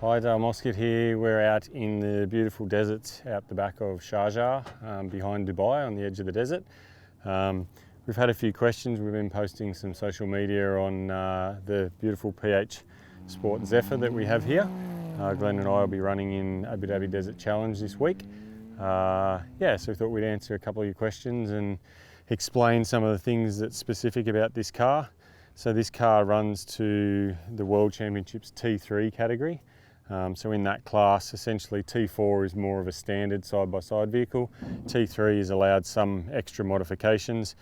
Hi, Dale Moscatt here. We're out in the beautiful deserts out the back of Sharjah, behind Dubai on the edge of the desert. We've had a few questions. We've been posting some social media on the beautiful PH Sport Zephyr that we have here. Glenn and I will be running in Abu Dhabi Desert Challenge this week. So we thought we'd answer a couple of your questions and explain some of the things that's specific about this car. So this car runs to the World Championships T3 category. So in that class, essentially T4 is more of a standard side-by-side vehicle. T3 has allowed some extra modifications.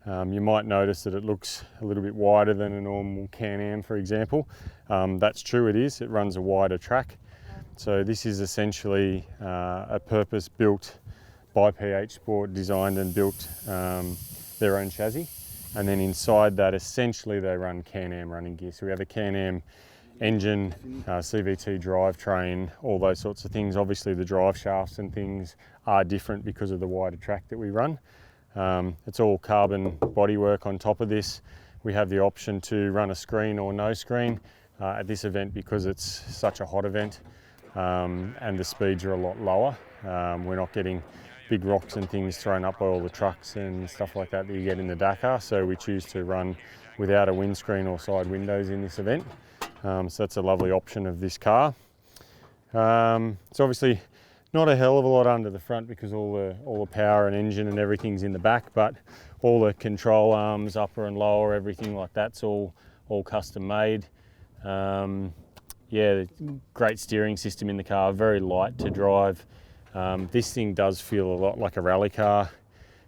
You might notice that it looks a little bit wider than a normal Can-Am, for example. That's true, it is. It runs a wider track. So this is essentially a purpose-built by PH Sport, designed and built their own chassis. And then inside that, essentially they run Can-Am running gear. So we have a Can-Am engine, CVT drivetrain, all those sorts of things. Obviously the drive shafts and things are different because of the wider track that we run. It's all carbon bodywork on top of this. We have the option to run a screen or no screen at this event because it's such a hot event and the speeds are a lot lower. We're not getting big rocks and things thrown up by all the trucks and stuff like that you get in the Dakar, so we choose to run without a windscreen or side windows in this event. So that's a lovely option of this car. It's obviously not a hell of a lot under the front because all the power and engine and everything's in the back, but all the control arms, upper and lower, everything like that's all custom made. Great steering system in the car, very light to drive. This thing does feel a lot like a rally car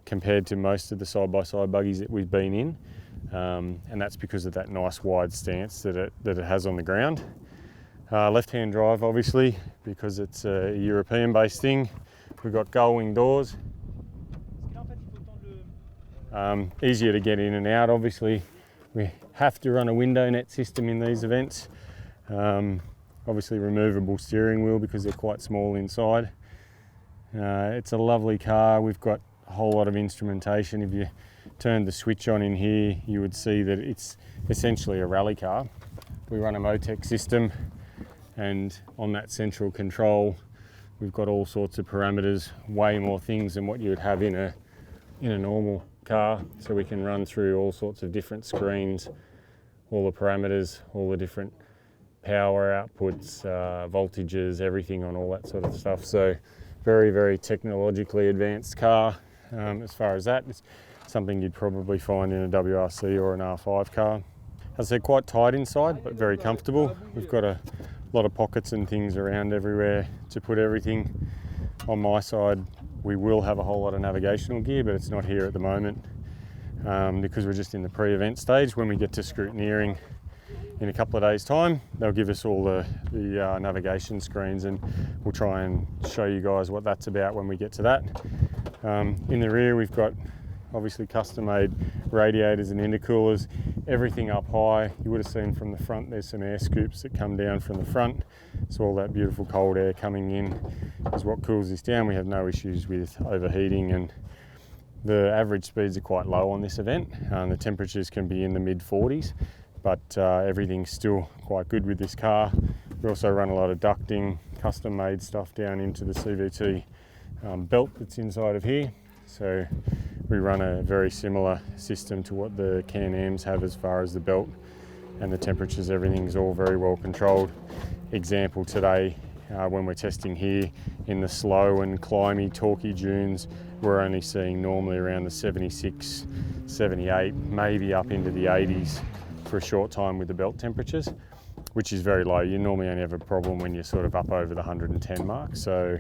compared to most of the side-by-side buggies that we've been in. And that's because of that nice wide stance that it has on the ground. Left-hand drive, obviously, because it's a European-based thing. We've got gull-wing doors. Easier to get in and out, obviously. We have to run a window net system in these events. Obviously removable steering wheel because they're quite small inside. It's a lovely car. We've got a whole lot of instrumentation. If you turn the switch on in here, you would see that it's essentially a rally car. We run a Motec system, and on that central control, we've got all sorts of parameters, way more things than what you would have in a normal car. So we can run through all sorts of different screens, all the parameters, all the different power outputs, voltages, everything on all that sort of stuff. So very, very technologically advanced car. As far as that, it's something you'd probably find in a WRC or an R5 car. As I said, quite tight inside, but very comfortable. We've got a lot of pockets and things around everywhere to put everything. On my side, we will have a whole lot of navigational gear, but it's not here at the moment because we're just in the pre-event stage. When we get to scrutineering in a couple of days' time, they'll give us all the navigation screens, and we'll try and show you guys what that's about when we get to that. In the rear, we've got obviously custom-made radiators and intercoolers, everything up high. You would have seen from the front there's some air scoops that come down from the front, so all that beautiful cold air coming in is what cools this down. We have no issues with overheating, and the average speeds are quite low on this event. The temperatures can be in the mid-40s, but everything's still quite good with this car. We also run a lot of ducting, custom-made stuff down into the CVT belt that's inside of here. So we run a very similar system to what the Can-Ams have as far as the belt and the temperatures. Everything's all very well controlled. Example today, when we're testing here in the slow and climby, torquey dunes, we're only seeing normally around the 76, 78, maybe up into the 80s for a short time with the belt temperatures, which is very low. You normally only have a problem when you're sort of up over the 110 mark. So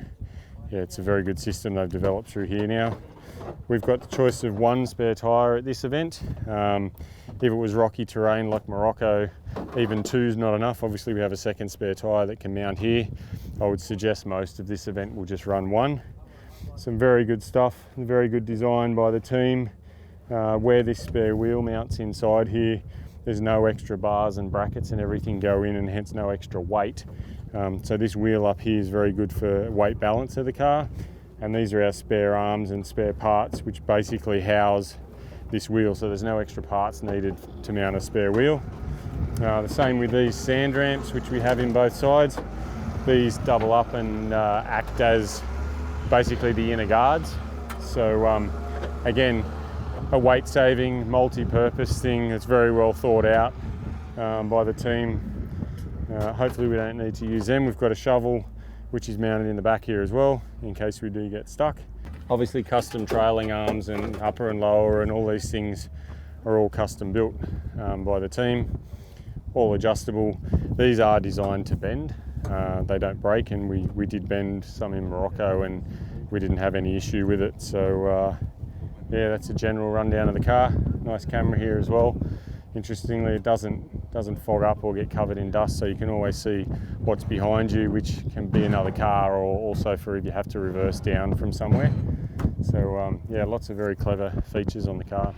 yeah, it's a very good system they've developed through here now. We've got the choice of one spare tyre at this event. If it was rocky terrain like Morocco, even two's not enough. Obviously we have a second spare tyre that can mount here. I would suggest most of this event will just run one. Some very good stuff, very good design by the team. Where this spare wheel mounts inside here, there's no extra bars and brackets, and everything go in, and hence no extra weight. So this wheel up here is very good for weight balance of the car. And these are our spare arms and spare parts, which basically house this wheel. So there's no extra parts needed to mount a spare wheel. The same with these sand ramps, which we have in both sides. these double up and act as basically the inner guards. So again, a weight saving, multi-purpose thing that's very well thought out by the team. Hopefully we don't need to use them. We've got a shovel which is mounted in the back here as well in case we do get stuck. Obviously custom trailing arms and upper and lower and all these things are all custom built by the team, all adjustable. These are designed to bend, they don't break, and we did bend some in Morocco and we didn't have any issue with it. So yeah, that's a general rundown of the car. Nice camera here as well. Interestingly, it doesn't fog up or get covered in dust, so you can always see what's behind you, which can be another car, or also for if you have to reverse down from somewhere. So yeah, lots of very clever features on the car.